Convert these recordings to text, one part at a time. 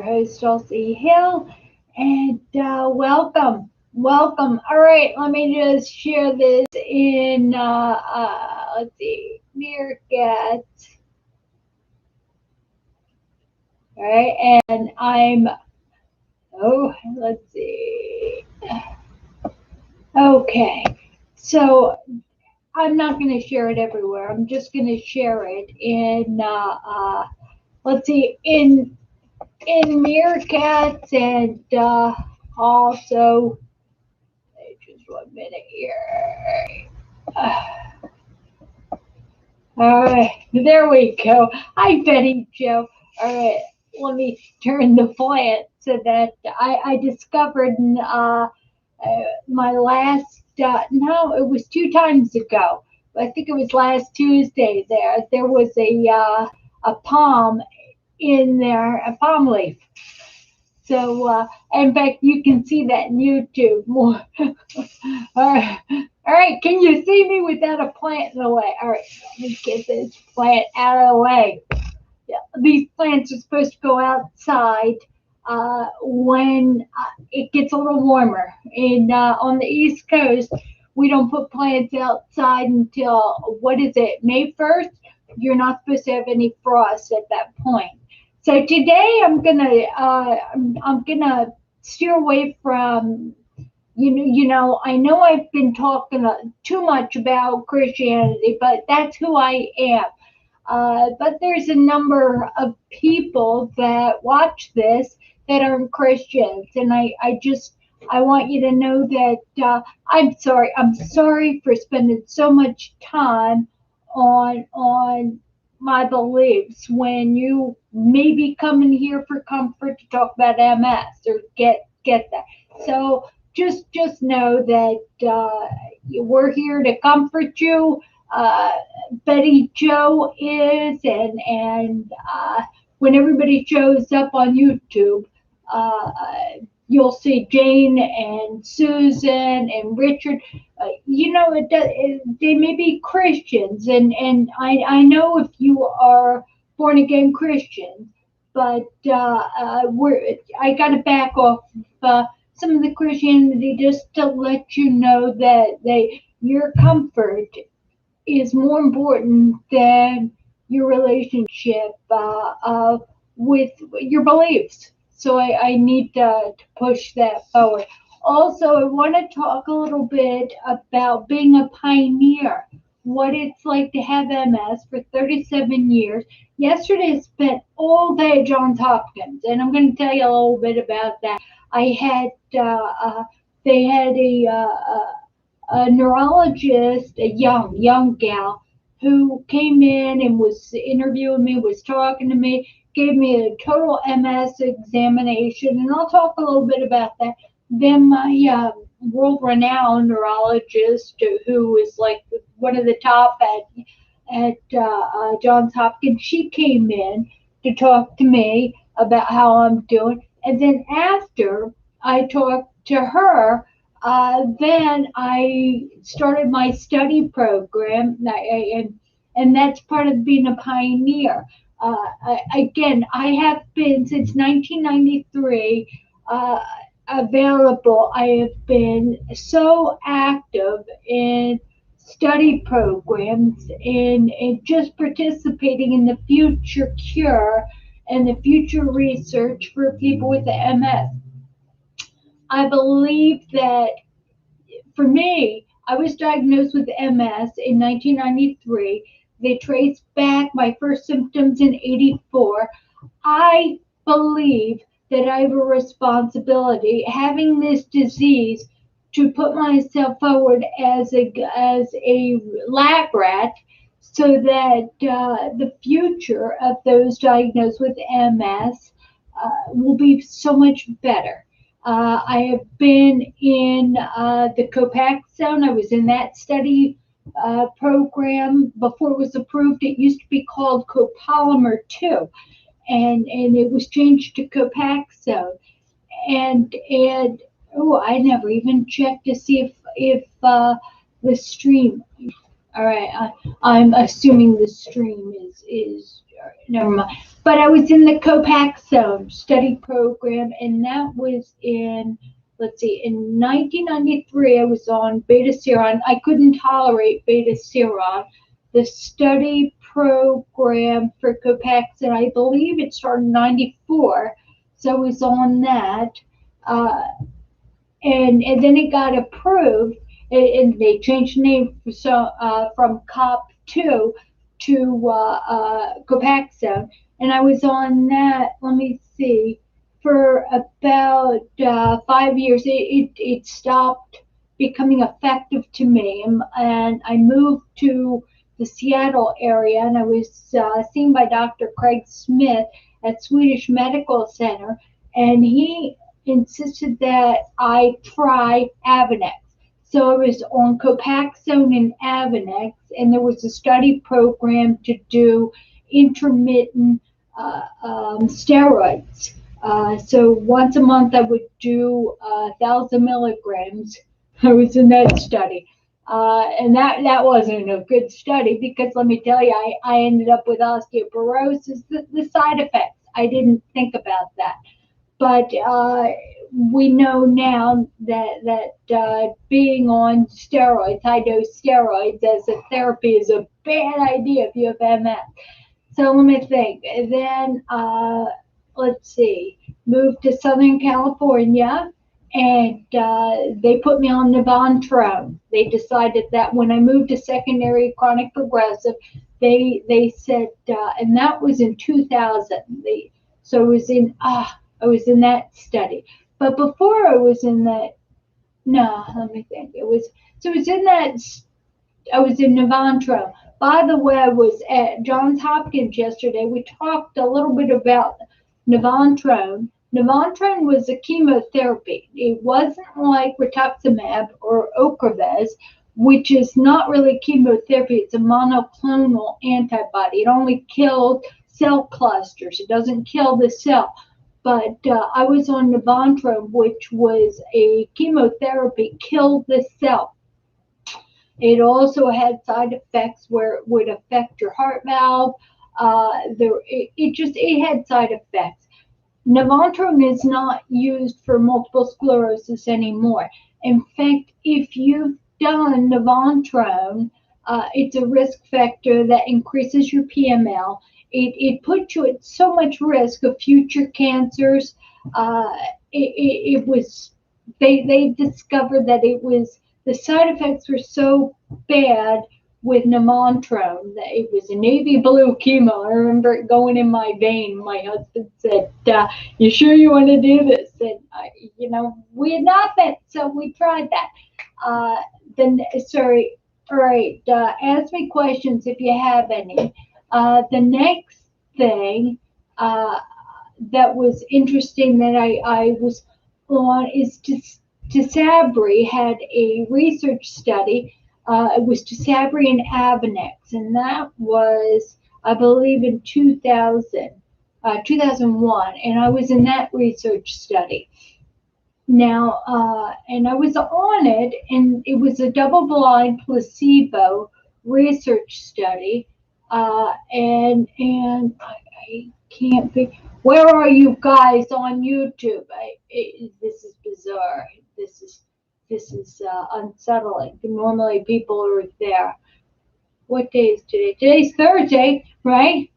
host, Dulci Hill, and welcome. All right, let me just share this in, let's see, Meerkat. All right, and let's see. Okay, so I'm not going to share it everywhere. I'm just going to share it in, let's see, in Meerkats and also, just 1 minute here. All right, there we go. Hi, Betty Joe. All right, let me turn the plant so that I discovered my last, no, it was 2 times ago. I think it was last Tuesday there was a palm in there, a palm leaf. So, in fact, you can see that in YouTube more. All right. Can you see me without a plant in the way? All right, let me get this plant out of the way. Yeah, these plants are supposed to go outside when it gets a little warmer. And on the East Coast, we don't put plants outside until, what is it, May 1st? You're not supposed to have any frost at that point. So today I'm gonna steer away from, I know I've been talking too much about Christianity, but that's who I am. But there's a number of people that watch this that aren't Christians, and I want you to know that I'm sorry for spending so much time on my beliefs when you may be coming here for comfort to talk about MS or get that. So just know that we're here to comfort you. Betty Joe is, and when everybody shows up on YouTube, uh, you'll see Jane and Susan and Richard. They may be Christians, and I know if you are born again Christians, but I got to back off some of the Christianity just to let you know that your comfort is more important than your relationship with your beliefs. So I need to push that forward. Also, I want to talk a little bit about being a pioneer, what it's like to have MS for 37 years. Yesterday, I spent all day at Johns Hopkins, and I'm going to tell you a little bit about that. I had, they had a neurologist, a young gal, who came in and was interviewing me, was talking to me, gave me a total MS examination, and I'll talk a little bit about that. Then my world-renowned neurologist, who is like one of the top at Johns Hopkins, she came in to talk to me about how I'm doing, and then after I talked to her, then I started my study program, and that's part of being a pioneer. Again, I have been since 1993 available. I have been so active in study programs and just participating in the future cure and the future research for people with the MS. I believe that for me, I was diagnosed with MS in 1993. They traced back my first symptoms in 84. I believe that I have a responsibility, having this disease, to put myself forward as a lab rat so that the future of those diagnosed with MS will be so much better. I have been in the Copaxone. I was in that study program before it was approved. It used to be called Copolymer 2, and it was changed to Copaxone. And oh, I never even checked to see if the stream. All right, I'm assuming the stream is never mind. but I was in the Copaxone study program, and that was in, let's see, in 1993. I was on beta seron. I couldn't tolerate beta seron. The study program for Copaxone, I believe it started in 94, so I was on that. Uh, and then it got approved, and they changed the name from COP2 to Copaxone, and I was on that. Let me see, for about 5 years. It stopped becoming effective to me, and I moved to the Seattle area, and I was seen by Dr. Craig Smith at Swedish Medical Center, and he insisted that I try Avonex. So I was on Copaxone and Avonex, and there was a study program to do intermittent steroids. So once a month I would do 1,000 milligrams. I was in that study. And that wasn't a good study, because let me tell you, I ended up with osteoporosis. The side effects, I didn't think about that. But we know now that being on steroids, high dose steroids as a therapy, is a bad idea if you have MS. So let me think. And then let's see, moved to Southern California, and they put me on Nivantrone. They decided that when I moved to secondary chronic progressive, they said, and that was in 2000. So I was in that study. But before I was in that, no, let me think. It was in that. I was in Nivantrone. By the way, I was at Johns Hopkins yesterday. We talked a little bit about Nivantrone. Nivantrone was a chemotherapy. It wasn't like rituximab or Ocrevus, which is not really chemotherapy. It's a monoclonal antibody. It only killed cell clusters. It doesn't kill the cell. But I was on Nivantrone, which was a chemotherapy, killed the cell. It also had side effects where it would affect your heart valve. It had side effects. Nivantrone is not used for multiple sclerosis anymore. In fact, if you've done Nivantrone, it's a risk factor that increases your PML. It puts you at so much risk of future cancers. They discovered that the side effects were so bad with Nivantrone that it was a navy blue chemo. I remember it going in my vein. My husband said, "You sure you want to do this?" And we had nothing, so we tried that. Sorry. All right. Ask me questions if you have any. The next thing that was interesting that I was on is Tisabri had a research study. It was Tisabri and Avonex, and that was, I believe, in 2001, and I was in that research study. Now, and I was on it, and it was a double-blind placebo research study. And I can't be. Where are you guys on YouTube? This is bizarre. This is unsettling. Normally people are there. What day is today? Today's Thursday, right?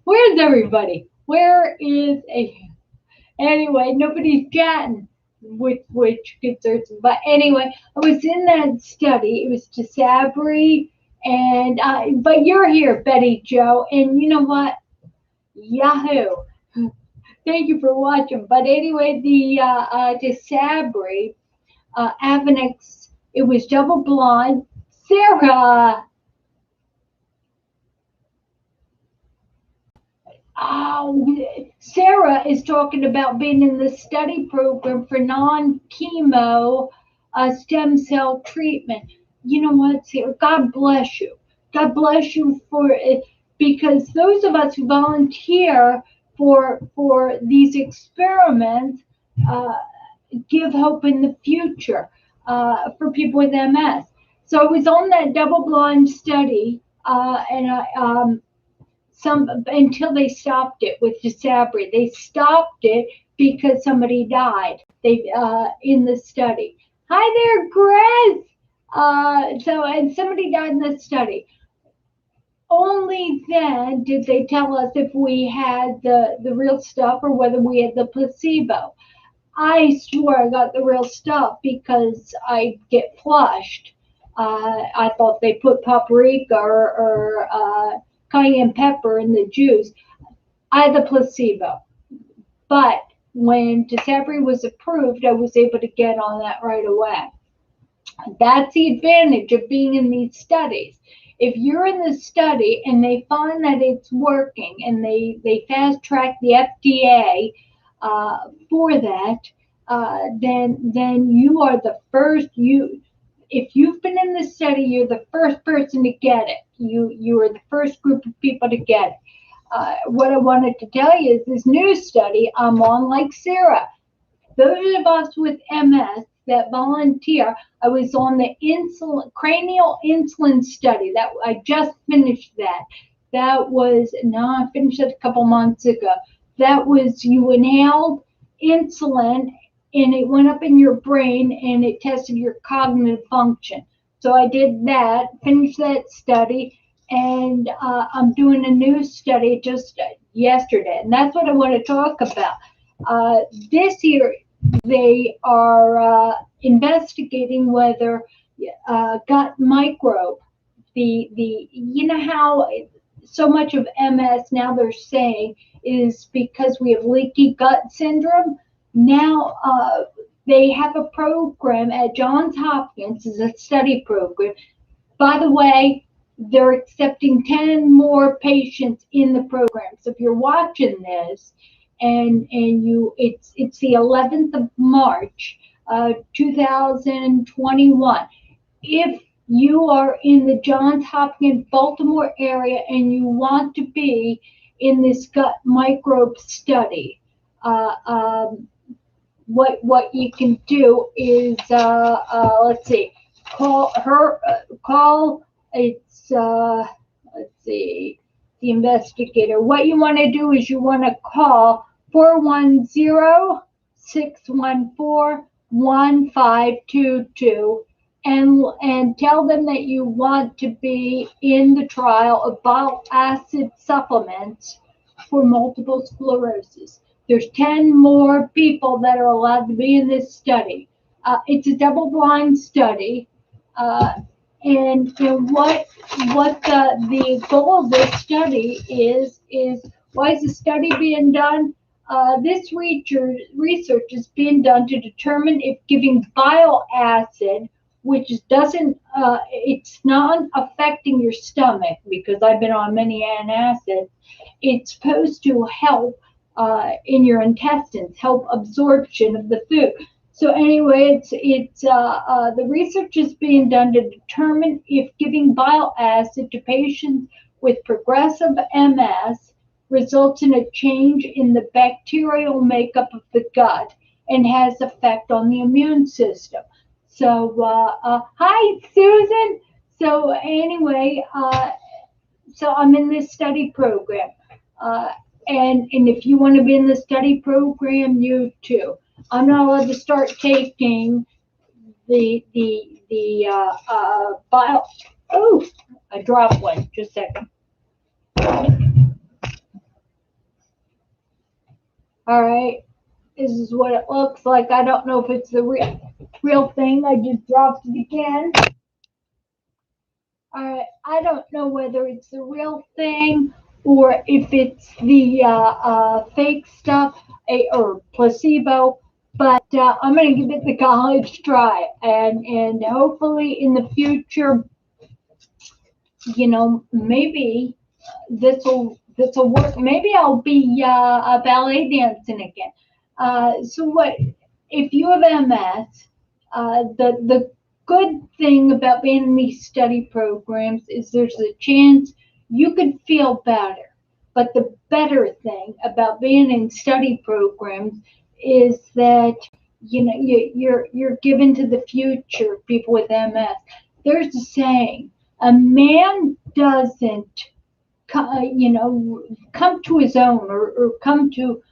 Where's everybody? Where is Anyway, nobody's chatting, which concerns me. But anyway, I was in that study. It was Tisabri. And but you're here, Betty Joe, and you know what? Yahoo! Thank you for watching. But anyway, the Tisabri, Avonex, it was double blind. Sarah, Sarah is talking about being in the study program for non-chemo stem cell treatment. You know what, Sarah? God bless you. God bless you for it, because those of us who volunteer for these experiments give hope in the future for people with MS. So I was on that double-blind study, and until they stopped it with Disabri. They stopped it because somebody died. They in the study. Hi there, Greg. And somebody died in the study. Only then did they tell us if we had the real stuff or whether we had the placebo. I swore I got the real stuff because I get flushed. I thought they put paprika or cayenne pepper in the juice. I had the placebo. But when Disabri was approved, I was able to get on that right away. That's the advantage of being in these studies. If you're in the study and they find that it's working and they fast track the FDA for that, then you are the first. If you've been in the study, you're the first person to get it. You are the first group of people to get it. What I wanted to tell you is this new study I'm on, like Sarah. Those of us with MS that volunteer, I was on the cranial insulin study. That I just finished that. I finished it a couple months ago. That was you inhaled insulin and it went up in your brain and it tested your cognitive function. So I did that, finished that study, and I'm doing a new study just yesterday, and that's what I want to talk about. This year, they are investigating whether gut microbe, you know how so much of MS now they're saying is because we have leaky gut syndrome. Now they have a program at Johns Hopkins, is a study program. By the way, they're accepting 10 more patients in the program. So if you're watching this, and it's the 11th of March, 2021. If you are in the Johns Hopkins, Baltimore area, and you want to be in this gut microbe study, what you can do is let's see, call it's let's see, the investigator. What you want to do is you want to call 410-614-1522 and tell them that you want to be in the trial of bile acid supplements for multiple sclerosis. There's 10 more people that are allowed to be in this study. It's a double-blind study, and what the goal of this study is why is the study being done? This research is being done to determine if giving bile acid, which doesn't, it's not affecting your stomach, because I've been on many antacids. It's supposed to help in your intestines, help absorption of the food. So anyway, the research is being done to determine if giving bile acid to patients with progressive MS results in a change in the bacterial makeup of the gut and has effect on the immune system. So hi, Susan. So anyway, so I'm in this study program, and if you want to be in the study program, you too. I'm not allowed to start taking the bile. Oh, I dropped one. Just a second. All right, this is what it looks like. I don't know if it's the real thing. I just dropped it again. All right, I don't know whether it's the real thing or if it's the fake stuff or placebo. But I'm going to give it the college try, and hopefully in the future, maybe this will work. Maybe I'll be a ballet dancing again. So what if you have MS? The good thing about being in these study programs is there's a chance you could feel better. But the better thing about being in study programs is that you're given to the future. People with MS, there's a saying: a man doesn't come to his own, or come to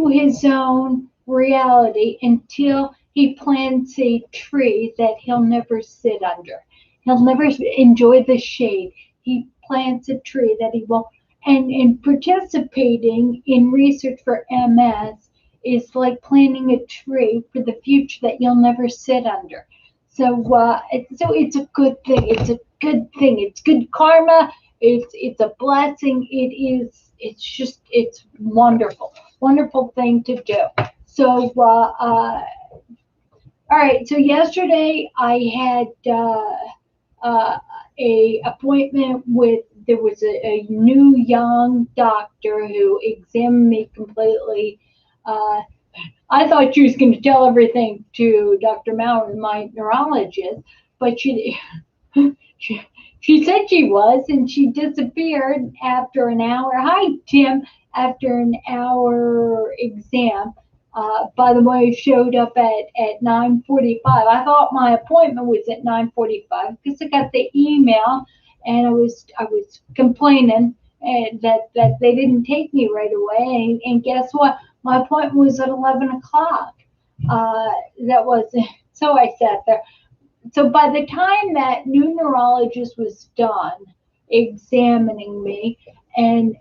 his own reality until he plants a tree that he'll never sit under. He'll never enjoy the shade. He plants a tree that he will. And participating in research for MS is like planting a tree for the future that you'll never sit under. So it's a good thing. It's a good thing. It's good karma. It's a blessing. It's wonderful, wonderful thing to do. So all right. So yesterday I had a appointment with. There was a new young doctor who examined me completely. I thought she was going to tell everything to Dr. Mallory, my neurologist, but she said she was, and she disappeared after an hour. Hi, Tim. After an hour exam. By the way, showed up at 9:45. I thought my appointment was at 9:45 because I got the email, and I was complaining that they didn't take me right away. And guess what? My appointment was at 11 o'clock. That was so I sat there. So by the time that new neurologist was done examining me, and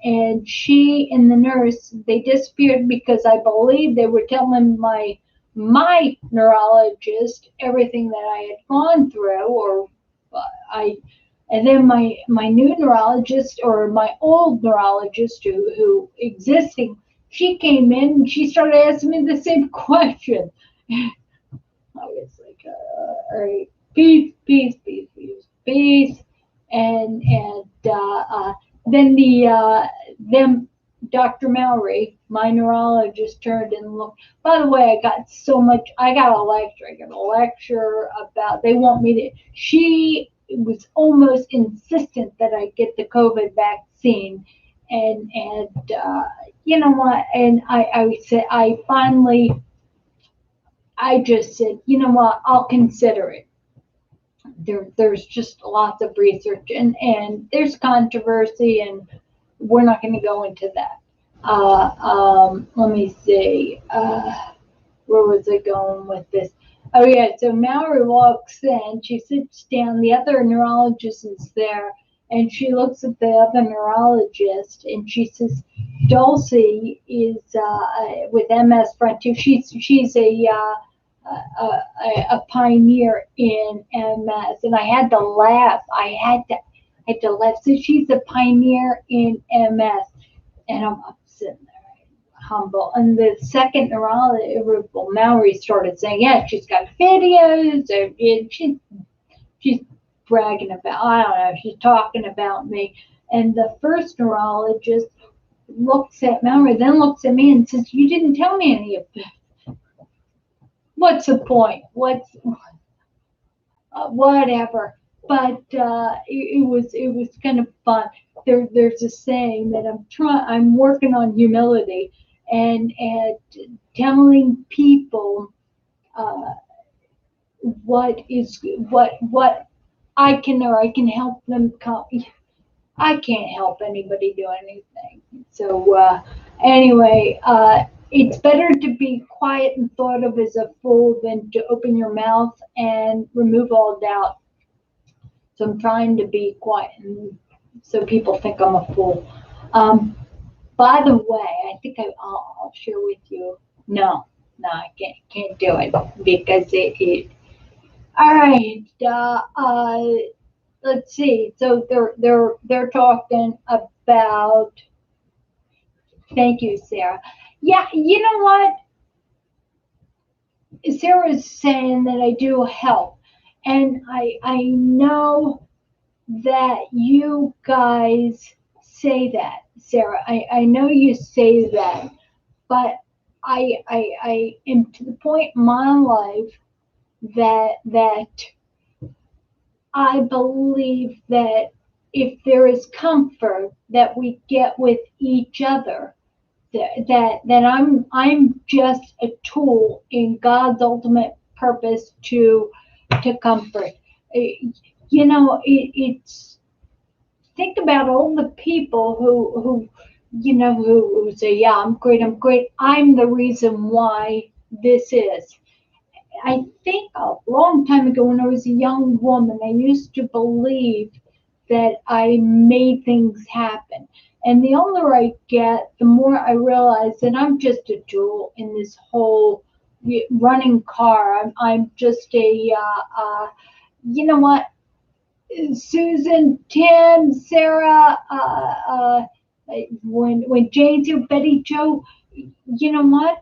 she and the nurse, they disappeared because I believe they were telling my neurologist everything that I had gone through, or and then my new neurologist, or my old neurologist who existing, she came in and she started asking me the same question. I was like, all right, peace, peace, peace, peace, peace, and then then Dr. Mallory, my neurologist, turned and looked. By the way, I got a lecture about, they want me to, she was almost insistent that I get the COVID vaccine. And you know what? And I said, I just said, you know what? I'll consider it. There's just lots of research, and there's controversy, and we're not going to go into that. Let me see. Where was I going with this? Oh yeah, so Mallory walks in, she sits down, the other neurologist is there, and she looks at the other neurologist, and she says, Dulci is with MS Frontier. She's a pioneer in MS, and I had to laugh. I had to laugh. So she's a pioneer in MS, and I'm sitting there humble. And the second neurologist, Mallory, started saying, yeah, she's got videos, and she's bragging about, I don't know, she's talking about me. And the first neurologist looks at Mallory, then looks at me and says, you didn't tell me any of this. What's the point? Whatever. But it was kind of fun. There's a saying that I'm working on humility, and telling people what I can help them come. I can't help anybody do anything. So anyway, it's better to be quiet and thought of as a fool than to open your mouth and remove all doubt. So I'm trying to be quiet, and so people think I'm a fool. By the way, I think I'll share with you. No, I can't do it because it. All right. Let's see. So they're talking about. Thank you, Sarah. Yeah, you know what? Sarah's saying that I do help, and I know that you guys say that, Sarah. I know you say that, but I am to the point in my life that I believe that if there is comfort that we get with each other, that I'm just a tool in God's ultimate purpose to comfort. You know, it's think about all the people who say, yeah, I'm great, I'm great. I'm the reason why this is. I think a long time ago when I was a young woman, I used to believe that I made things happen. And the older I get, the more I realize that I'm just a tool in this whole running car. I'm just you know what, Susan, Tim, Sarah, when Jane's here, Betty, Joe, you know what?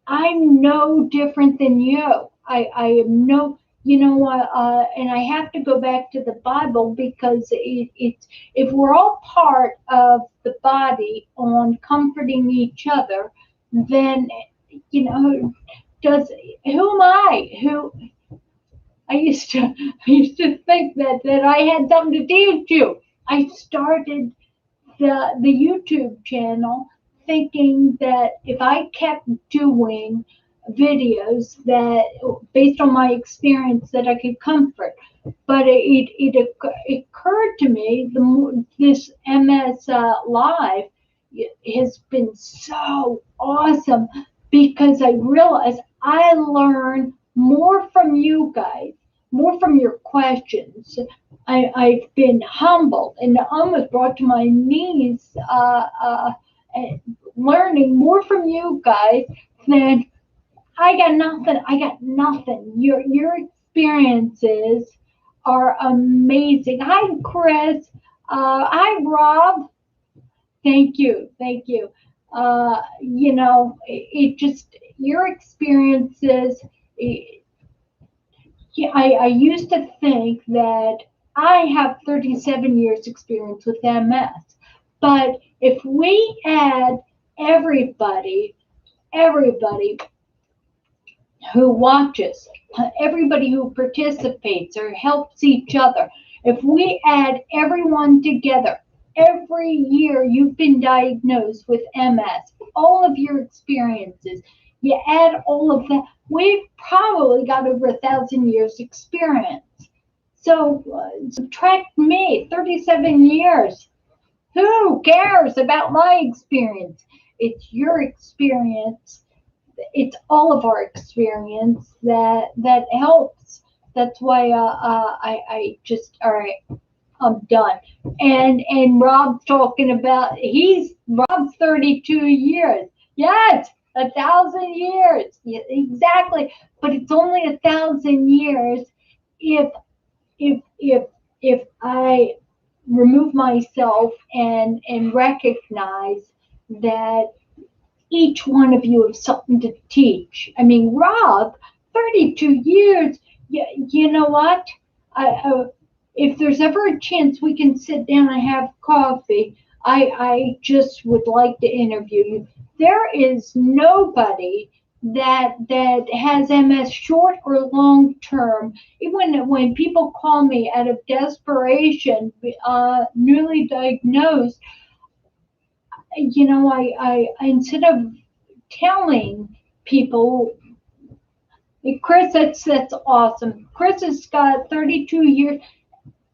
I'm no different than you. I am no, and I have to go back to the Bible because it's if we're all part of the body on comforting each other, then does who am I? I used to think that I had something to do with you. I started the YouTube channel thinking that if I kept doing videos that based on my experience that I could comfort. But it occurred to me this MS live has been so awesome because I realized I learn more from you guys, more from your questions. I've been humbled and almost brought to my knees, learning more from you guys than I got nothing. I got nothing. Your experiences are amazing. Hi, Chris. Hi, Rob. Thank you. Thank you. It just your experiences. Yeah, I used to think that I have 37 years experience with MS, but if we add everybody, everybody who watches, everybody who participates or helps each other, if we add everyone together, every year you've been diagnosed with MS, all of your experiences, you add all of that, we've probably got over 1,000 years experience. So subtract me, 37 years. Who cares about my experience? It's your experience, it's all of our experience that helps. That's why I just all right. I'm done. And Rob's talking about Rob's 32 years. Yes, 1,000 years. Yeah, exactly. But it's only 1,000 years if if if I remove myself and recognize that each one of you have something to teach. I mean, Rob, 32 years. You know what? If there's ever a chance we can sit down and have coffee, I just would like to interview you. There is nobody that has MS short or long term. Even when people call me out of desperation, newly diagnosed, I instead of telling people, Chris, that's awesome. Chris has got 32 years.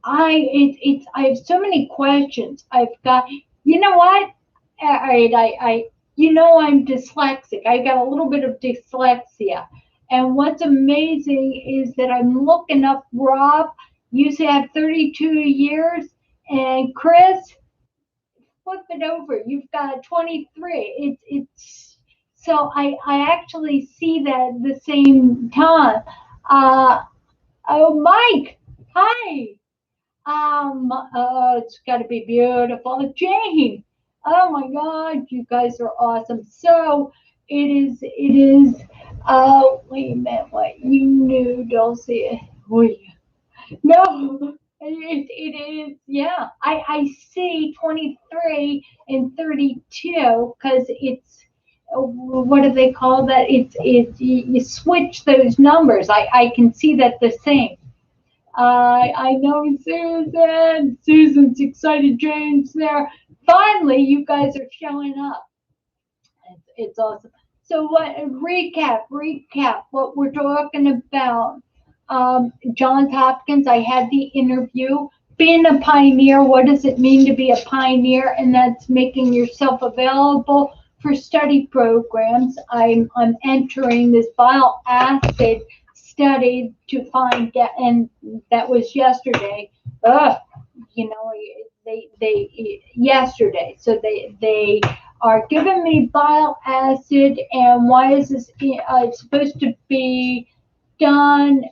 I have so many questions. I've got, you know what? All right, I'm dyslexic. I got a little bit of dyslexia. And what's amazing is that I'm looking up Rob. You say I have 32 years, and Chris, flip it over. You've got 23. It's so I actually see that at the same time. Uh, oh, Mike, hi. It's got to be beautiful. Jane, oh my God, you guys are awesome. So it is. Wait a minute, what you knew, Dulci? Wait, no, it is. Yeah, I see 23 and 32 because it's. What do they call that? It's you switch those numbers. I can see that the same. I know Susan. Susan's excited. James there. Finally, you guys are showing up. It's awesome. So what? Recap. What we're talking about. Johns Hopkins. I had the interview. being a pioneer, what does it mean to be a pioneer? And that's making yourself available for study programs. I'm entering this bile acid study to find that, and that was yesterday. Ugh, you know, they yesterday. So they are giving me bile acid, and why is this? It's supposed to be done.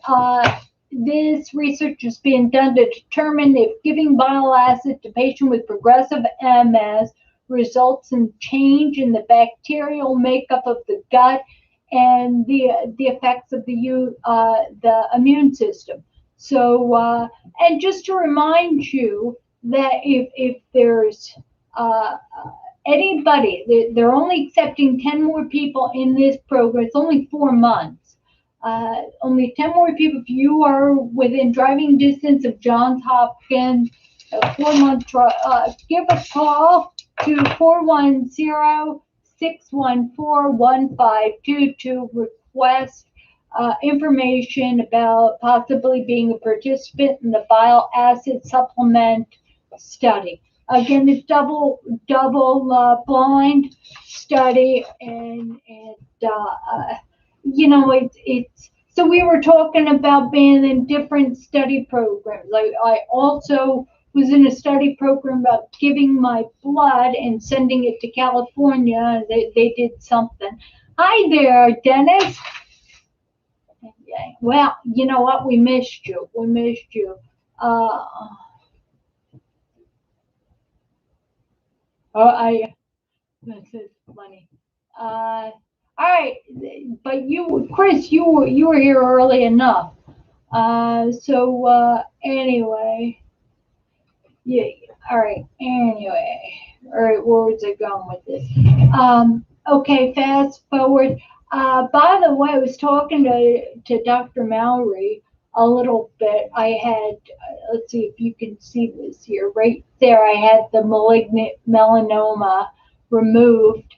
This research is being done to determine if giving bile acid to patients with progressive MS results in change in the bacterial makeup of the gut and the effects of the immune system. So, and just to remind you that if there's uh, anybody, they're only accepting 10 more people in this program. It's only 4 months. Only 10 more people. If you are within driving distance of Johns Hopkins, 4 month trial, give a call to 410-614-1522 to request information about possibly being a participant in the bile acid supplement study. Again, it's double blind study, and it's so we were talking about being in different study programs. I also was in a study program about giving my blood and sending it to California. They did something. Hi there, Dennis. Well, you know what? We missed you. We missed you. Uh, I This is funny. All right, but Chris, you were here early enough. Anyway, yeah. All right. Anyway, all right. Where was I going with this? Okay. Fast forward. By the way, I was talking to Dr. Mallory a little bit. I had, let's see if you can see this here. Right there, I had the malignant melanoma removed.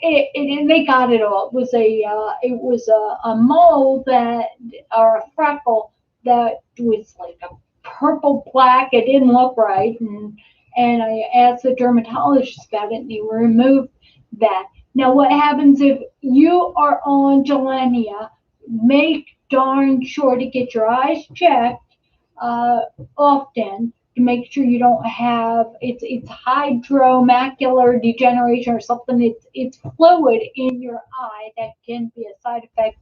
And they got it all. It was a mole that, or a freckle that was like a purple plaque. It didn't look right, and I asked the dermatologist about it, and he removed that. Now, what happens if you are on Gilenia? Make darn sure to get your eyes checked uh, often to make sure you don't have it's hydromacular degeneration or something. It's fluid in your eye that can be a side effect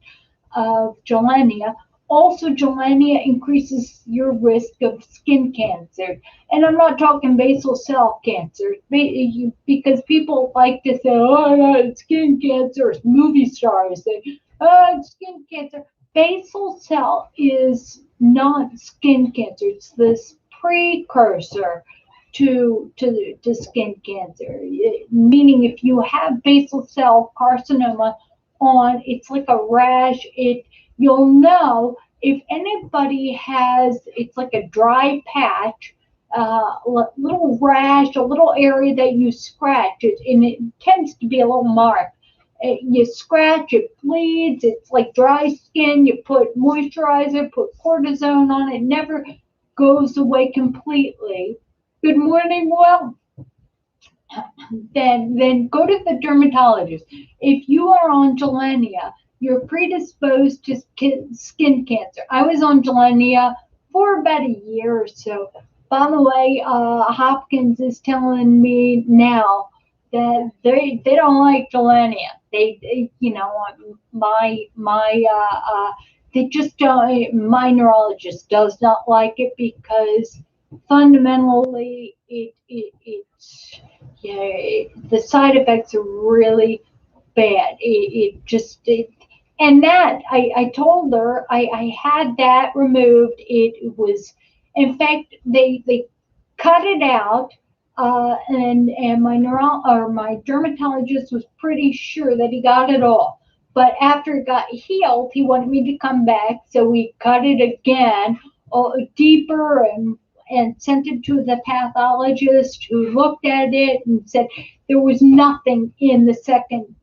of Gilenia. Also, Gilenia increases your risk of skin cancer. And I'm not talking basal cell cancer because people like to say, oh, yeah, it's skin cancer. Movie stars say, oh, it's skin cancer. Basal cell is not skin cancer. It's this precursor to skin cancer. Meaning, if you have basal cell carcinoma on, it's like a rash. You'll know if anybody has. It's like a dry patch, little rash, a little area that you scratch it, and it tends to be a little mark. You scratch, it bleeds. It's like dry skin. You put moisturizer, put cortisone on it. Never goes away completely. Good morning, well, then go to the dermatologist. If you are on Gilenia, you're predisposed to skin cancer. I was on Gilenia for about a year or so. By the way, Hopkins is telling me now that they don't like Gilenia. They they just don't. My neurologist does not like it because fundamentally it's yeah, the side effects are really bad. And that I told her I had that removed. It was, in fact, they cut it out, and my dermatologist was pretty sure that he got it all. But after it got healed, he wanted me to come back, so we cut it again, deeper, and sent it to the pathologist who looked at it and said there was nothing in the second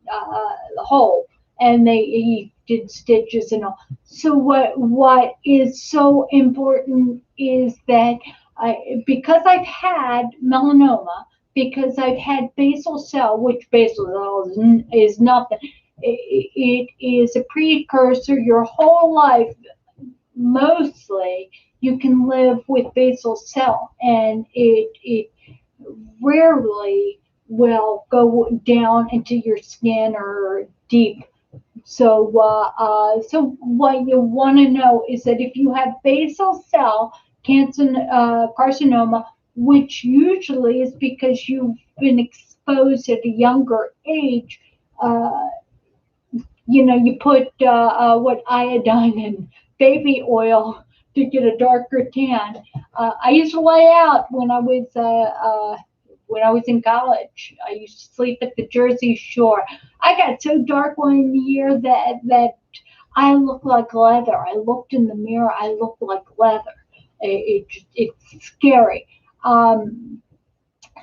hole, and he did stitches and all. So what is so important is that Because I've had melanoma, because I've had basal cell, which basal cell is nothing. It is a precursor your whole life. Mostly, you can live with basal cell, and it rarely will go down into your skin or deep. So what you want to know is that if you have basal cell cancer, carcinoma, which usually is because you've been exposed at a younger age, uh, you put what iodine in baby oil to get a darker tan. I used to lay out when I was in college. I used to sleep at the Jersey Shore. I got so dark one year that I looked like leather. I looked in the mirror. I looked like leather. It's scary.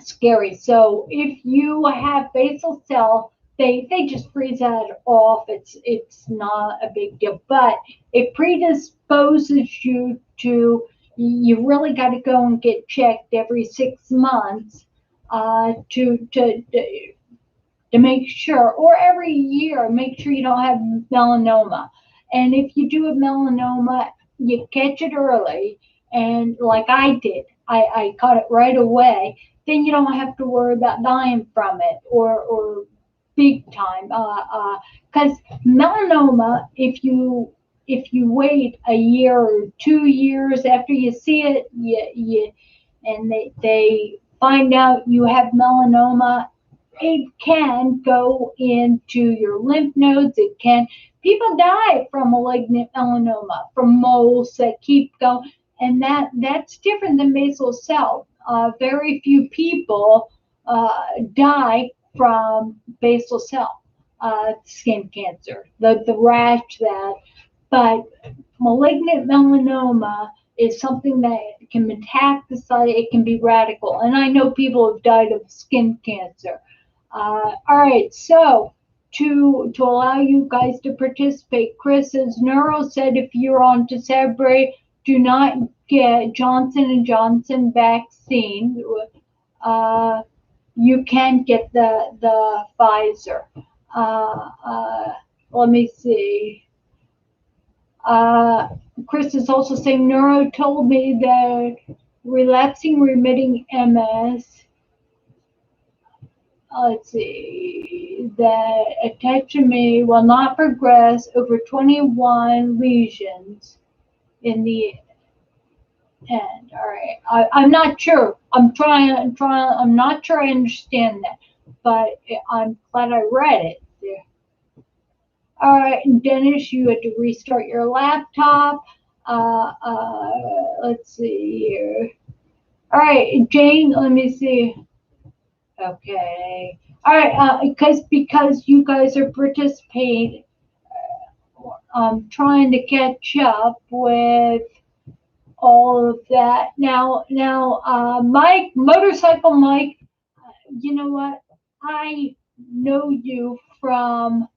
Scary. So if you have basal cell, they just freeze that off. It's not a big deal, but it predisposes you to. You really got to go and get checked every 6 months to make sure, or every year, make sure you don't have melanoma. And if you do have melanoma, you catch it early, and like I did, I caught it right away. Then you don't have to worry about dying from it or big time. Because melanoma, if you wait a year or 2 years after you see it, and they find out you have melanoma, it can go into your lymph nodes. It can. People die from malignant melanoma, from moles that keep going, and that's different than basal cell. Very few people die from basal cell skin cancer. The rash that, but malignant melanoma is something that can metastasize. It can be radical, and I know people have died of skin cancer. All right, so to allow you guys to participate, Chris says Neuro said if you're on Tisabri, do not get Johnson and Johnson vaccine. You can get the Pfizer. Let me see. Chris is also saying Neuro told me that relapsing remitting MS. Let's see, that attachment will not progress over 21 lesions in the end. All right, I'm not sure. I'm not sure I understand that, but I'm glad I read it. Yeah. All right, and Dennis, you had to restart your laptop. Let's see here. All right, Jane, let me see. Okay. All right. Because you guys are participating, trying to catch up with all of that. Now, Mike, motorcycle Mike. You know what? I know you from.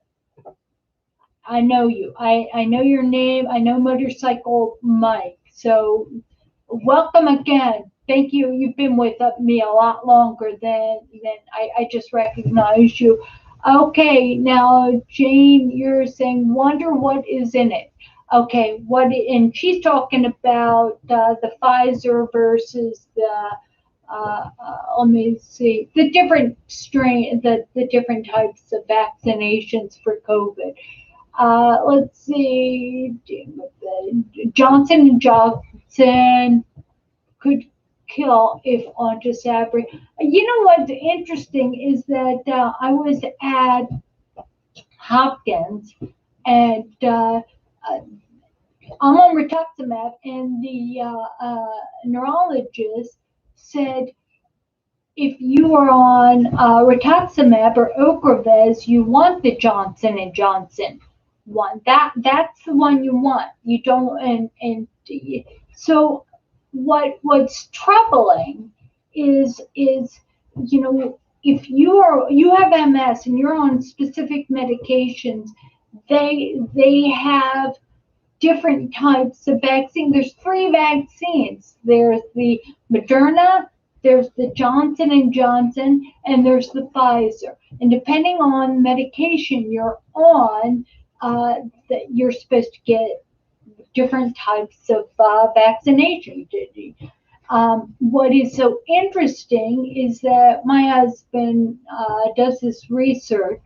I know you. I know your name. I know motorcycle Mike. So welcome again. Thank you. You've been with me a lot longer than I just recognized you. Okay, now Jane, you're saying wonder what is in it. Okay, and she's talking about the Pfizer versus the let me see, the different the different types of vaccinations for COVID. Let's see, Johnson and Johnson could kill if on Sabri. You know what's interesting is that I was at Hopkins, and I'm on rituximab, and the neurologist said if you are on rituximab or Ocrevus, you want the Johnson and Johnson one. That's the one you want. You don't, and so what's troubling is if you have MS and you're on specific medications, they have different types of vaccine. There's three vaccines. There's the Moderna, there's the Johnson and Johnson, and there's the Pfizer. And depending on medication you're on, that you're supposed to get different types of vaccination. What is so interesting is that my husband does this research,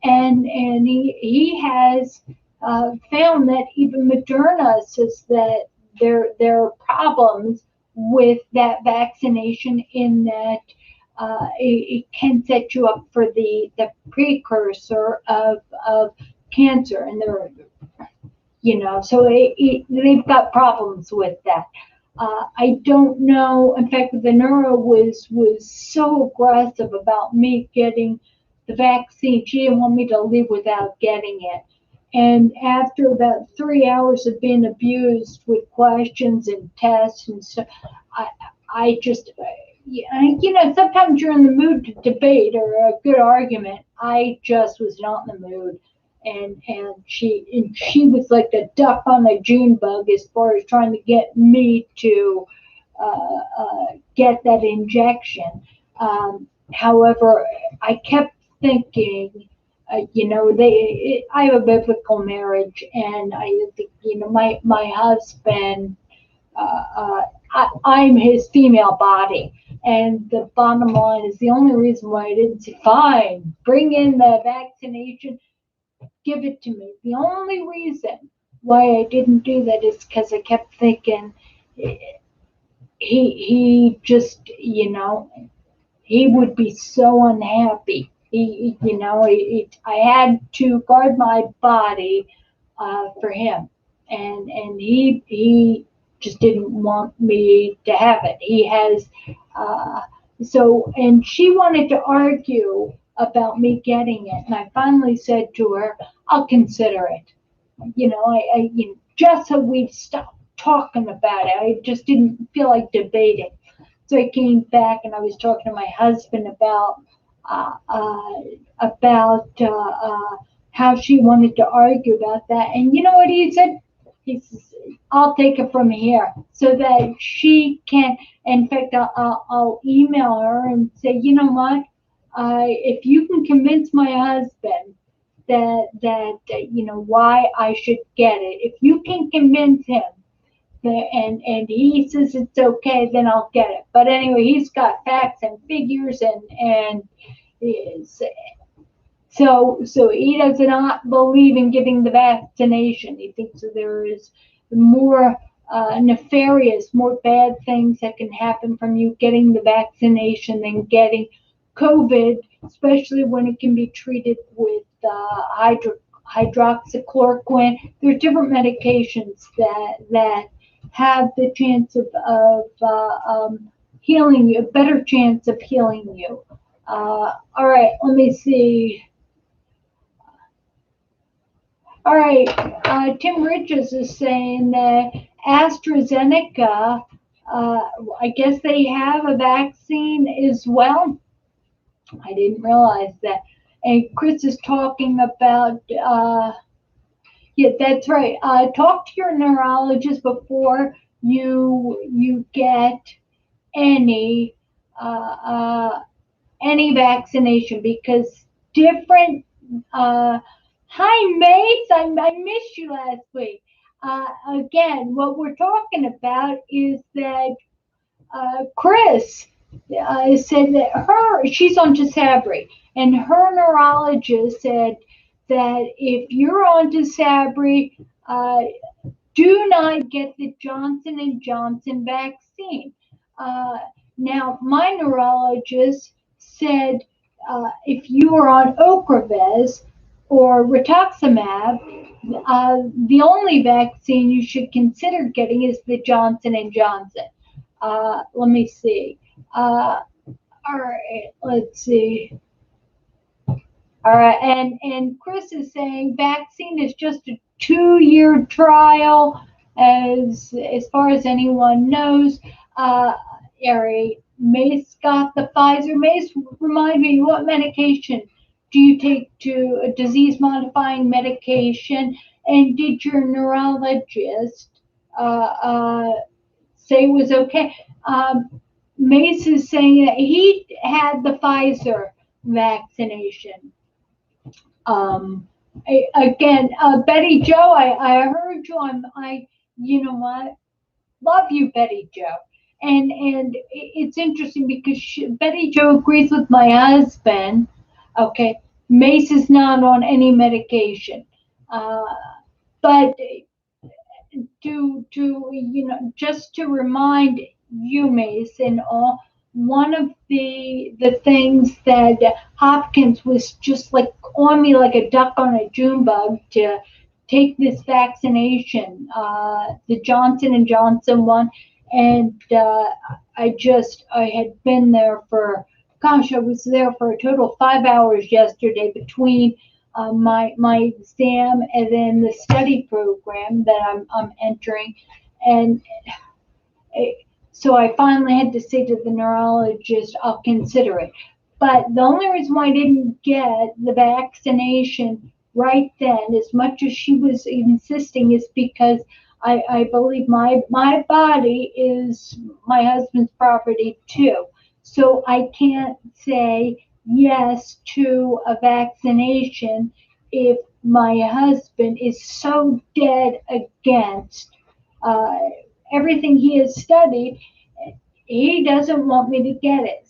and he has found that even Moderna says that there are problems with that vaccination in that it can set you up for the precursor of cancer, and so they've got problems with that. I don't know. In fact, the neuro was so aggressive about me getting the vaccine. She didn't want me to leave without getting it. And after about 3 hours of being abused with questions and tests and stuff, I just, sometimes you're in the mood to debate or a good argument. I just was not in the mood. And she was like a duck on a June bug as far as trying to get me to get that injection. However, I kept thinking, I have a biblical marriage, and I think, my husband, I'm his female body. And the bottom line is the only reason why I didn't say, fine, bring in the vaccination, give it to me. The only reason why I didn't do that is because I kept thinking he just, he would be so unhappy. I had to guard my body for him, and he just didn't want me to have it. He has and she wanted to argue about me getting it, and I finally said to her, I'll consider it. Just so we'd stop talking about it. I just didn't feel like debating. So I came back and I was talking to my husband about how she wanted to argue about that. And you know what he said? He says, I'll take it from here so that she can. In fact, I'll email her and say, you know what? If you can convince my husband that why I should get it, if you can convince him and he says it's okay, then I'll get it. But anyway, he's got facts and figures, and so he does not believe in getting the vaccination. He thinks that there is more nefarious, more bad things that can happen from you getting the vaccination than getting COVID, especially when it can be treated with hydroxychloroquine. There are different medications that have the chance of healing you, a better chance of healing you. All right, let me see. All right, Tim Richards is saying that AstraZeneca, I guess they have a vaccine as well. I didn't realize that. And Chris is talking about, yeah, that's right. Talk to your neurologist before you get any vaccination, because different. Hi, Mace. I missed you last week. Again, what we're talking about is that Chris said that she's on Tysabri, and her neurologist said that if you're on Tysabri, do not get the Johnson & Johnson vaccine. Now, my neurologist said if you are on Ocrevus or rituximab, the only vaccine you should consider getting is the Johnson & Johnson. Let me see. All right, let's see. All right, and Chris is saying vaccine is just a 2-year trial, as far as anyone knows. Mace got the Pfizer. Mace, remind me, what medication do you take to a disease-modifying medication? And did your neurologist say it was okay? Mace is saying that he had the Pfizer vaccination. Again, Betty Joe, I heard you. You know what? Love you, Betty Joe. And it's interesting because Betty Joe agrees with my husband. Okay, Mace is not on any medication, uh, but just to remind you, Mace, and all, one of the things that Hopkins was just like on me like a duck on a June bug to take this vaccination, the Johnson and Johnson one, and I had been there for, gosh, I was there for a total of 5 hours yesterday between my exam and then the study program that I'm entering, and so I finally had to say to the neurologist, I'll consider it. But the only reason why I didn't get the vaccination right then, as much as she was insisting, is because I believe my body is my husband's property too. So I can't say yes to a vaccination if my husband is so dead against uh, everything he has studied. He doesn't want me to get it.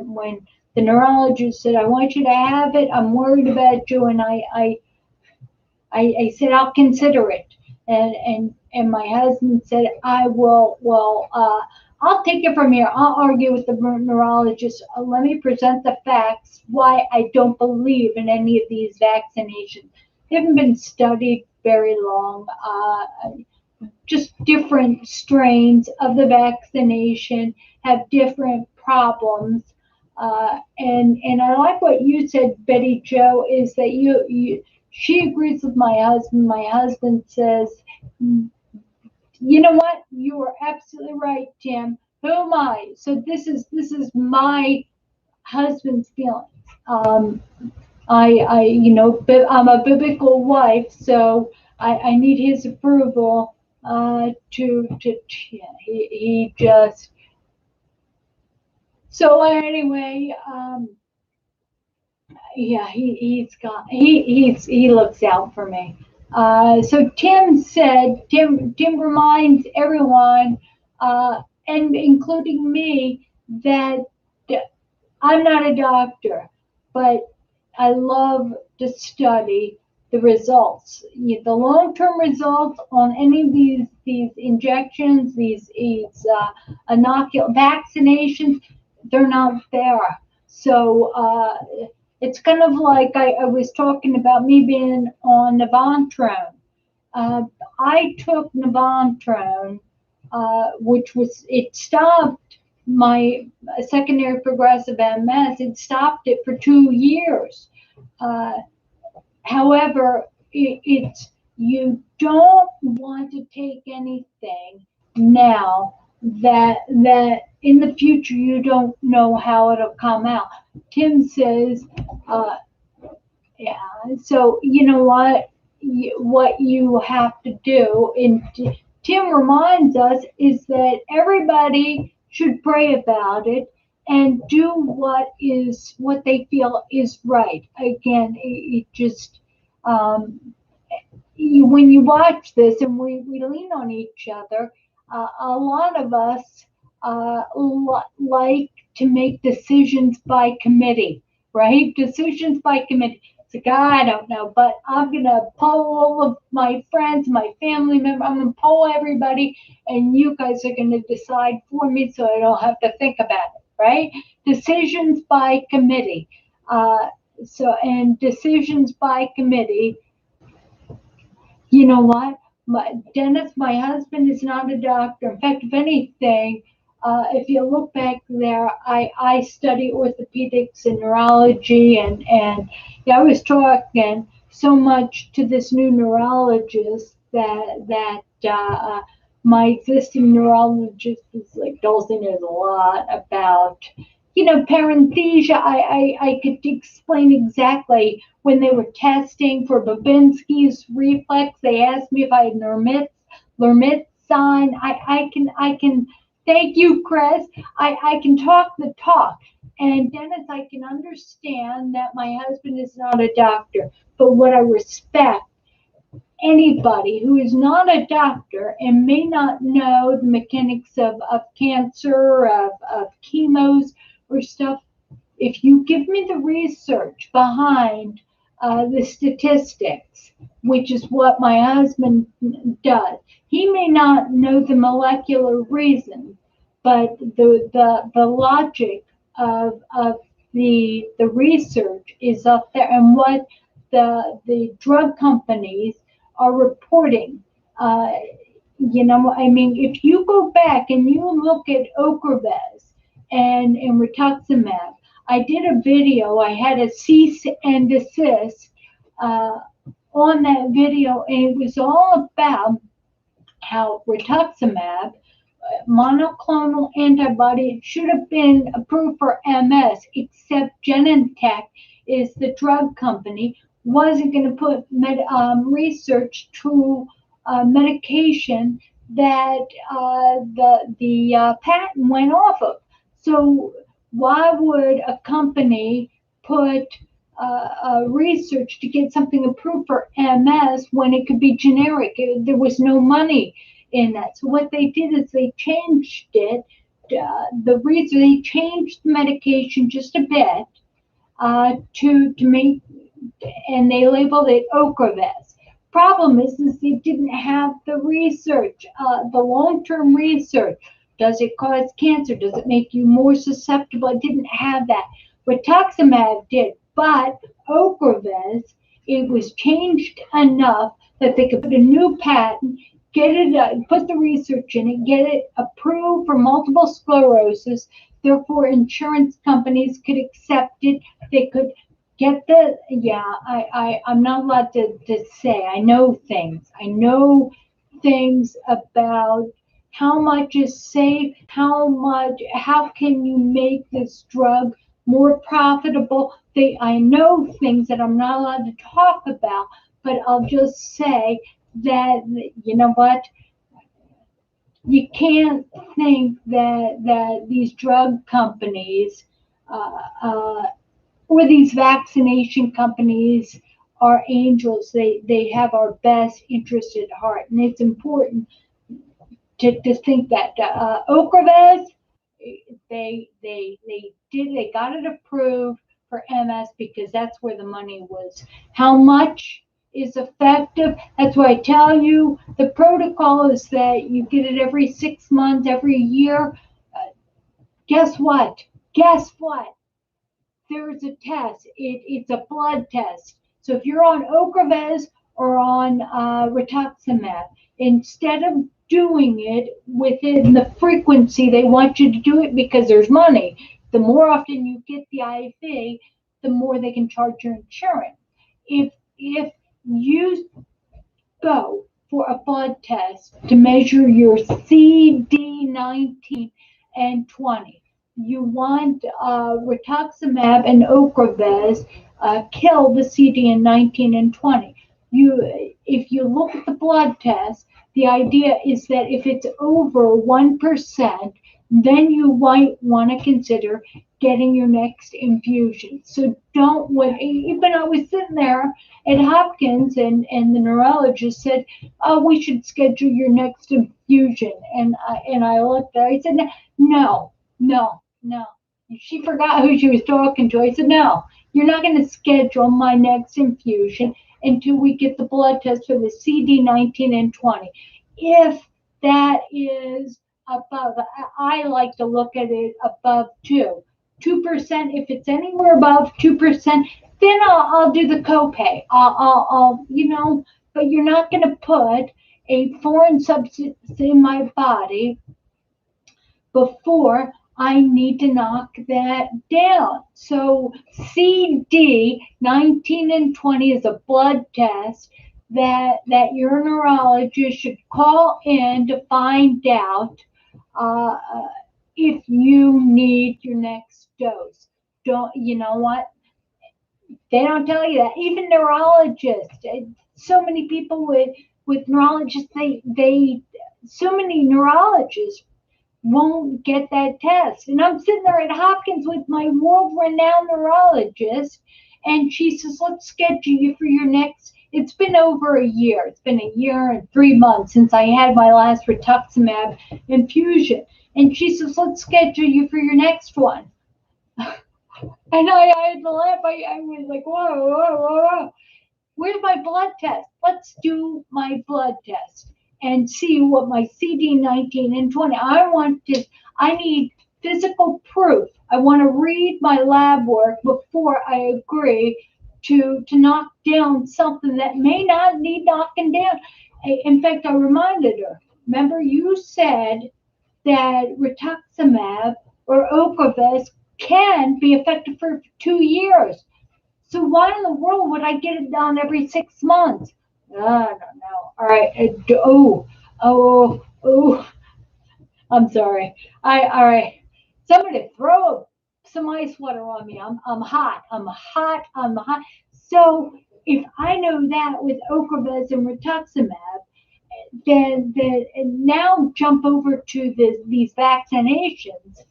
When the neurologist said, I want you to have it, I'm worried about you, and I said, I'll consider it. And my husband said, I will, I'll take it from here. I'll argue with the neurologist. Let me present the facts why I don't believe in any of these vaccinations. They haven't been studied very long. Just different strains of the vaccination have different problems. And I like what you said, Betty Joe, is that she agrees with my husband. My husband says, you know what? You are absolutely right, Tim. Who am I? So this is my husband's feelings. I'm a biblical wife, so I need his approval yeah, he just, so anyway, yeah, he looks out for me. So Tim reminds everyone, and including me, that I'm not a doctor, but I love to study the results, the long-term results on any of these injections, these vaccinations. They're not there. So it's kind of like I was talking about me being on Navantrone. Uh, I took Navantrone, it stopped my secondary progressive MS. It stopped it for 2 years. Uh, However, it's you don't want to take anything now that in the future you don't know how it'll come out. Tim says, uh, yeah. So you know what you have to do, and Tim reminds us, is that everybody should pray about it and do what they feel is right. Again, it just when you watch this, and we lean on each other, a lot of us like to make decisions by committee, right? Decisions by committee. It's like, I don't know, but I'm going to poll all of my friends, my family members. I'm going to poll everybody, and you guys are going to decide for me so I don't have to think about it, right? Decisions by committee. And decisions by committee, you know what? Dennis, my husband, is not a doctor. In fact, if anything, if you look back there, I study orthopedics and neurology, and yeah, I was talking so much to this new neurologist that my existing neurologist is like, Dulci knows a lot about paresthesia, I could explain exactly when they were testing for Babinski's reflex. They asked me if I had Lermit sign. I can, thank you, Chris. I can talk the talk. And Dennis, I can understand that my husband is not a doctor, but what I respect anybody who is not a doctor and may not know the mechanics of cancer, of chemos or stuff, if you give me the research behind the statistics, which is what my husband does, he may not know the molecular reasons, but the logic of the research is up there, and what the drug companies are reporting. I mean, if you go back and you look at Ocrevus and rituximab, I did a video. I had a cease and desist uh, on that video, and it was all about how rituximab, monoclonal antibody, should have been approved for MS, except Genentech is the drug company, wasn't going to put research to medication that the patent went off of. So why would a company put research to get something approved for MS when it could be generic? There was no money in that. So what they did is they changed it. The reason they changed the medication just a bit to make, and they labeled it Ocrevus. Problem is it didn't have the research, the long-term research. Does it cause cancer? Does it make you more susceptible? It didn't have that. Rituximab did, but Ocrevus, it was changed enough that they could put a new patent, get it, put the research in it, get it approved for multiple sclerosis. Therefore, insurance companies could accept it. They could get the, yeah, I'm not allowed to say. I know things. I know things about how much is safe, how can you make this drug more profitable. I know things that I'm not allowed to talk about, but I'll just say that, you know what, you can't think that these drug companies or these vaccination companies are angels. They have our best interest at heart, and it's important to think that Ocrevus, they got it approved for MS because that's where the money was. How much is effective? That's why I tell you the protocol is that you get it every 6 months, every year. Guess what? Guess what? There's a test. It's a blood test. So if you're on Ocrevus or on rituximab, instead of doing it within the frequency they want you to do it because there's money, the more often you get the IV, the more they can charge your insurance. If you go for a blood test to measure your CD19 and 20, you want rituximab and Ocrevus kill the CD19 and 20. If you look at the blood test, the idea is that if it's over 1%, then you might want to consider getting your next infusion. So don't wait. Even I was sitting there at Hopkins, and the neurologist said, "Oh, we should schedule your next infusion." And I looked at her. I said, "No, no, no." She forgot who she was talking to. I said, "No, you're not going to schedule my next infusion until we get the blood test for the CD19 and 20. If that is above, I like to look at it above 2%. If it's anywhere above 2%, then I'll do the copay. I'll but you're not going to put a foreign substance in my body before I need to knock that down." So CD19 and 20 is a blood test that your neurologist should call in to find out if you need your next dose. Don't, you know what? They don't tell you that. Even neurologists, so many people with neurologists, so many neurologists won't get that test. And I'm sitting there at Hopkins with my world-renowned neurologist, and she says, "Let's schedule you for your next." It's been over a year. It's been a year and 3 months since I had my last rituximab infusion, and she says, "Let's schedule you for your next one." And I had to laugh. I was like, whoa, whoa, whoa, whoa. Where's my blood test? Let's do my blood test and see what my CD19 and 20. I need physical proof. I want to read my lab work before I agree to knock down something that may not need knocking down. In fact, I reminded her, remember you said that rituximab or Ocrevus can be effective for 2 years. So why in the world would I get it done every 6 months? I don't know. All right. Oh. I'm sorry. All right. Somebody throw some ice water on me. I'm hot. I'm hot. I'm hot. So if I know that with Ocrevus and rituximab, then now jump over to these vaccinations.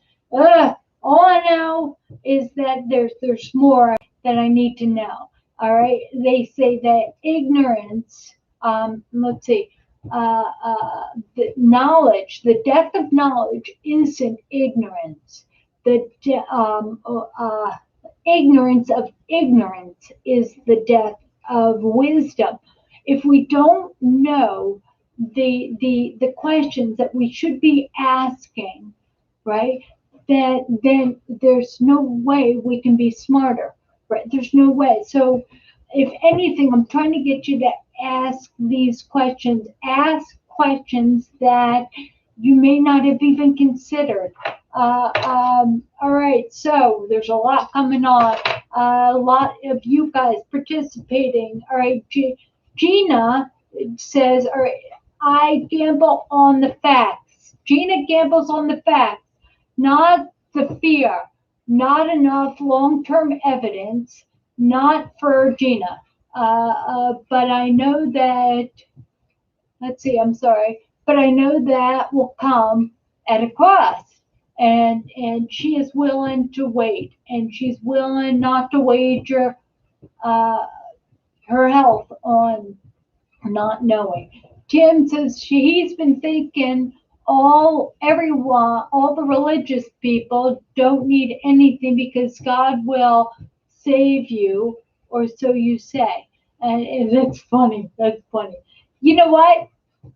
All I know is that there's more that I need to know. All right, they say that ignorance. Let's see. The knowledge, the death of knowledge, isn't ignorance. The ignorance of ignorance is the death of wisdom. If we don't know the questions that we should be asking, right? Then there's no way we can be smarter, right? There's no way. So, if anything, I'm trying to get you to ask these questions. Ask questions that you may not have even considered. All right, so there's a lot coming on. A lot of you guys participating. All right, Gina says, all right, I gamble on the facts. Gina gambles on the facts, not the fear. Not enough long-term evidence, not for Gina. But I know that, let's see, I'm sorry, but I know that will come at a cost. And she is willing to wait, and she's willing not to wager uh, her health on not knowing. Tim says he's been thinking all the religious people don't need anything because God will save you, or so you say. And that's funny. That's funny. You know what,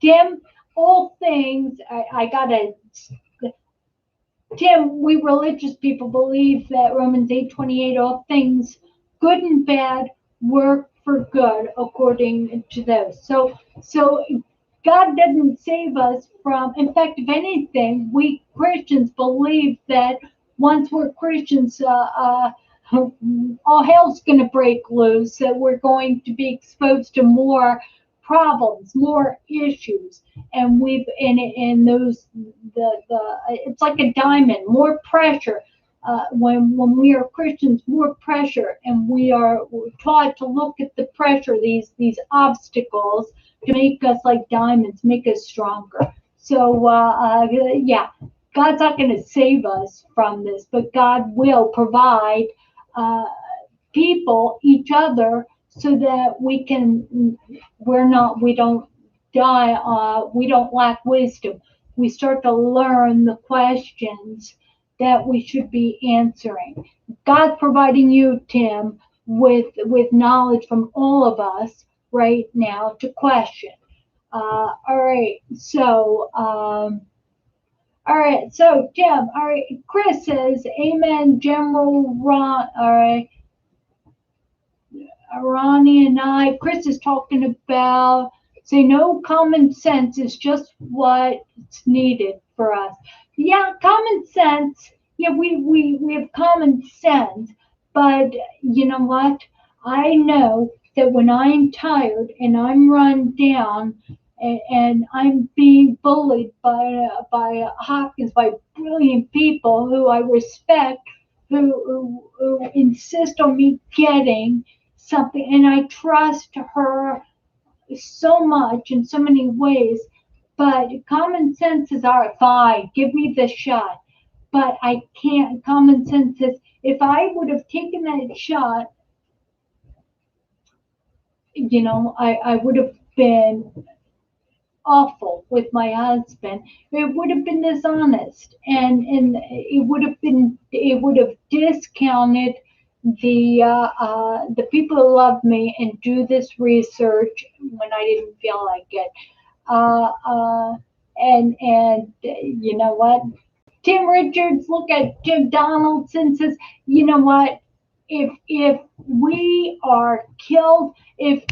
Tim? All things, I gotta. Tim, we religious people believe that Romans 8:28, all things, good and bad, work for good according to those. So God doesn't save us from, in fact, if anything, we Christians believe that once we're Christians, all hell's going to break loose, that we're going to be exposed to more problems, more issues, and we've in those the it's like a diamond, more pressure. When we are Christians, more pressure, and we're taught to look at the pressure, these obstacles, to make us like diamonds, make us stronger. So yeah, God's not going to save us from this, but God will provide uh, people, each other, so that we don't die, we don't lack wisdom. We start to learn the questions that we should be answering. God's providing you, Tim, with knowledge from all of us right now to question. All right, so all right, so Tim, all right, Chris says, Amen, General Ron. All right, Ronnie and I, Chris is talking about, say, no, common sense is just what's needed for us. Yeah, common sense. Yeah, we have common sense, but you know what? I know that when I'm tired and I'm run down, and I'm being bullied by Hopkins, by brilliant people who I respect, who insist on me getting something, and I trust her so much in so many ways. But common sense is, all right, fine, give me the shot. But I can't. Common sense is, if I would have taken that shot, I would have been awful with my husband. It would have been dishonest, and it would have discounted the people who love me and do this research when I didn't feel like it. Uh, uh, and you know what? Tim Richards, look at Jim Donaldson, says, you know what? If we are killed, if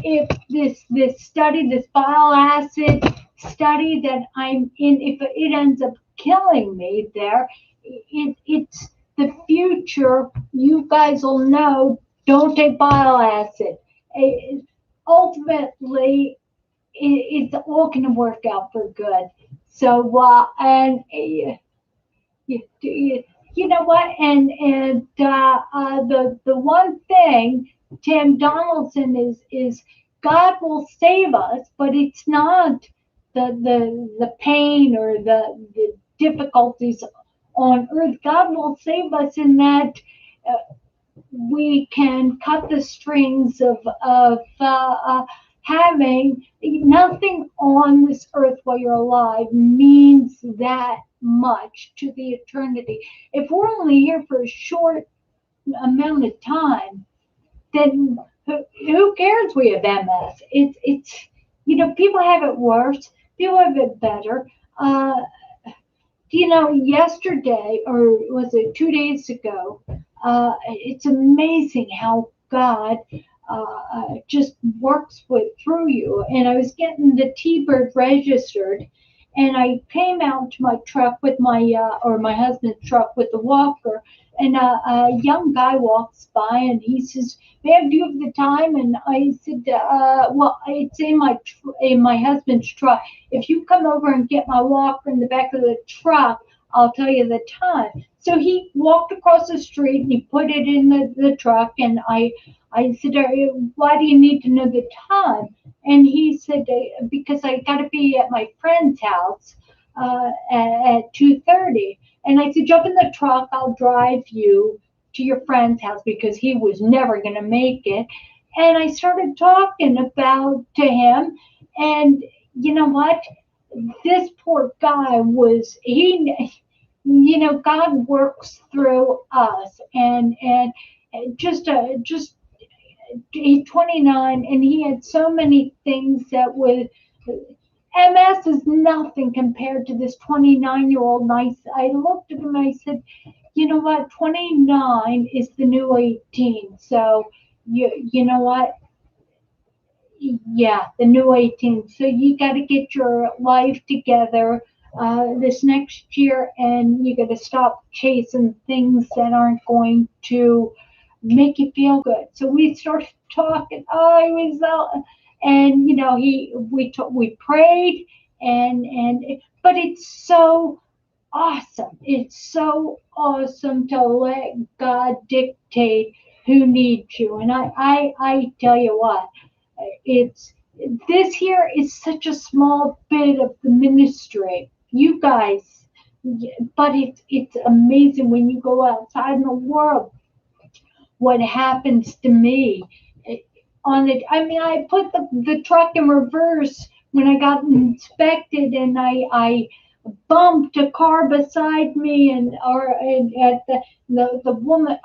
this study, this bile acid study that I'm in, if it ends up killing me there, it's the future. You guys will know. Don't take bile acid. Ultimately, it's all going to work out for good. So, you know what? The one thing, Tim Donaldson, is God will save us, but it's not the pain or the difficulties on earth. God will save us in that we can cut the strings of having nothing on this earth while you're alive means that much to the eternity. If we're only here for a short amount of time, then who cares we have MS? It's people have it worse, people have it better. Yesterday, or was it 2 days ago, it's amazing how God just works through you. And I was getting the T-Bird registered, and I came out to my truck with my husband's truck with the walker, and a young guy walks by, and he says, "Ma'am, do you have the time?" And I said, "Well, it's in my husband's truck. If you come over and get my walker in the back of the truck, I'll tell you the time." So he walked across the street and he put it in the truck, and I said, "Why do you need to know the time?" And he said, "Because I got to be at my friend's house at 2:30." And I said, "Jump in the truck. I'll drive you to your friend's house," because he was never going to make it. And I started talking about to him, and you know what? This poor guy God works through us, and just he's 29, and he had so many things that would. MS is nothing compared to this 29-year-old. And I looked at him and I said, "You know what? 29 is the new 18. So you know what? Yeah, the new 18. So you got to get your life together this next year, and you got to stop chasing things that aren't going to make you feel good." So we started talking. Oh, he was and we prayed, but it's so awesome. It's so awesome to let God dictate who needs you. And I tell you what, it's this here is such a small bit of the ministry. You guys, but it's amazing when you go outside in the world what happens to me on it. I mean, I put the truck in reverse when I got inspected, and I bumped a car beside me, and at the woman.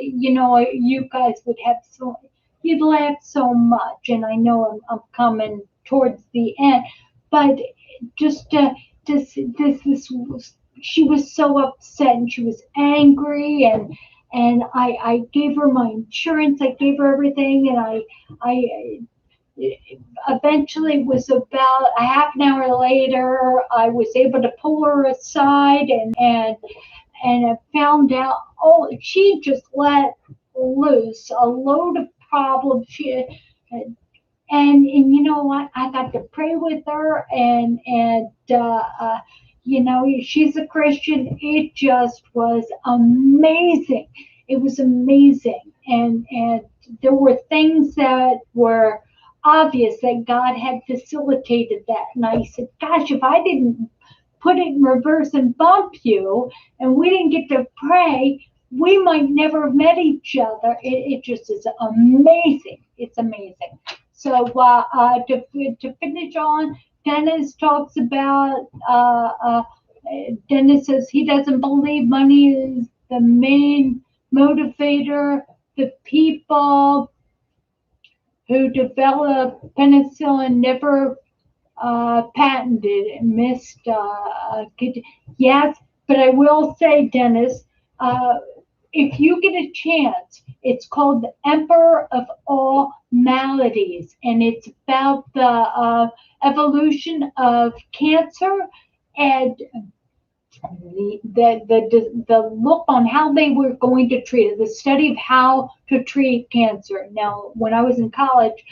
You guys would have you'd laugh so much, and I know I'm coming towards the end, but just this she was so upset, and she was angry, and I gave her my insurance, I gave her everything, and I eventually was about a half an hour later, I was able to pull her aside, and I found out, oh, she just let loose a load of problems. And you know what? I got to pray with her, and she's a Christian. It just was amazing. It was amazing, and there were things that were obvious that God had facilitated that. And I said, "Gosh, if I didn't put it in reverse and bump you, and we didn't get to pray, we might never have met each other." It just is amazing. It's amazing. So to finish on, Dennis talks about, Dennis says he doesn't believe money is the main motivator. The people who developed penicillin never patented and missed. Yes, but I will say, Dennis, if you get a chance, it's called The Emperor of All Maladies, and it's about the evolution of cancer and the look on how they were going to treat it, the study of how to treat cancer. Now, when I was in college,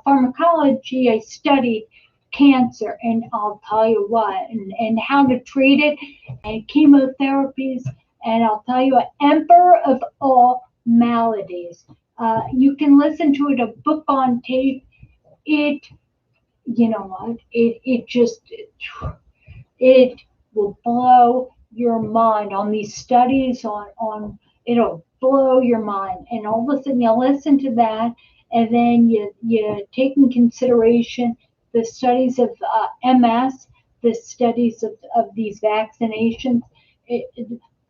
pharmacology, I studied cancer, and I'll tell you what, and how to treat it, and chemotherapies, and I'll tell you what, Emperor of All Maladies. You can listen to it, a book on tape. You know what, it will blow your mind on these studies on it'll blow your mind, and all of a sudden you listen to that, and then you take in consideration the studies of MS, the studies of these vaccinations.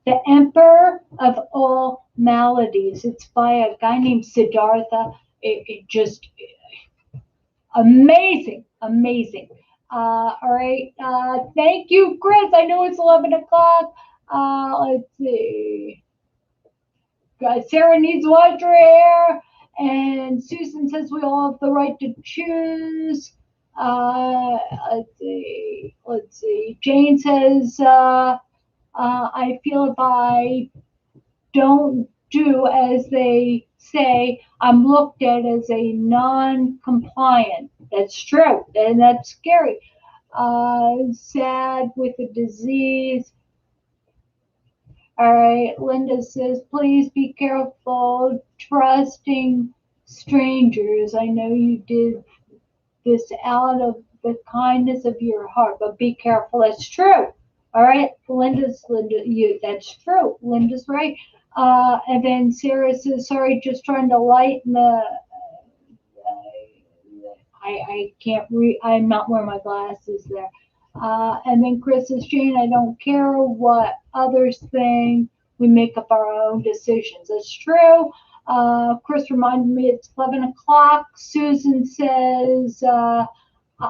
The Emperor of All Maladies. It's by a guy named Siddhartha. It just amazing, amazing. All right. Thank you, Chris. I know it's 11 o'clock. Let's see. Sarah needs to wash her hair. And Susan says we all have the right to choose. Let's see. Let's see. Jane says, I feel if I don't do as they say, I'm looked at as a non-compliant. That's true, and that's scary. Sad with the disease. All right, Linda says, please be careful trusting strangers. I know you did this out of the kindness of your heart, but be careful. That's true. All right, Linda, that's true. Linda's right. And then Sarah says, sorry, just trying to lighten the. I can't read. I'm not wearing my glasses there. And then Chris says, Jane, I don't care what others think. We make up our own decisions. That's true. Chris reminded me it's 11 o'clock. Susan says,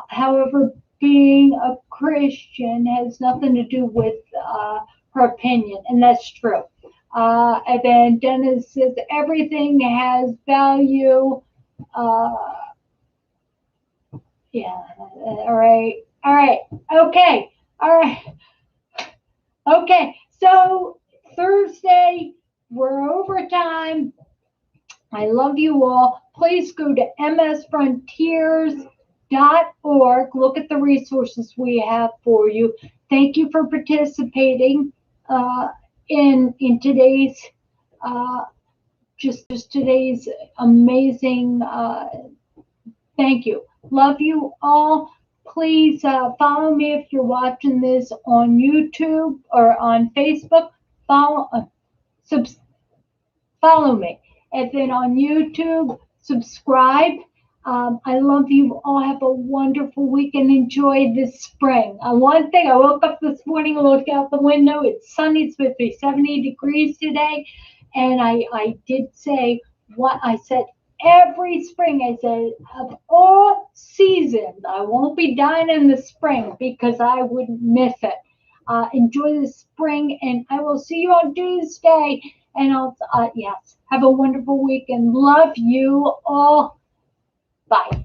however, being a Christian has nothing to do with her opinion, and that's true. And then Dennis says, everything has value. Yeah, all right. All right. Okay. All right. Okay. So Thursday, we're over time. I love you all. Please go to msfrontiers.org. Look at the resources we have for you. Thank you for participating in today's just today's amazing. Thank you. Love you all. Please follow me if you're watching this on YouTube or on Facebook. Follow me. And then on YouTube, subscribe. I love you all. Have a wonderful week and enjoy this spring. One thing, I woke up this morning, looked out the window. It's sunny. It's supposed to be 70 degrees today. And I did say what I said. Every spring, I said, of all seasons, I won't be dying in the spring because I wouldn't miss it. Enjoy the spring, and I will see you on Tuesday. And yes, have a wonderful week and love you all. Bye.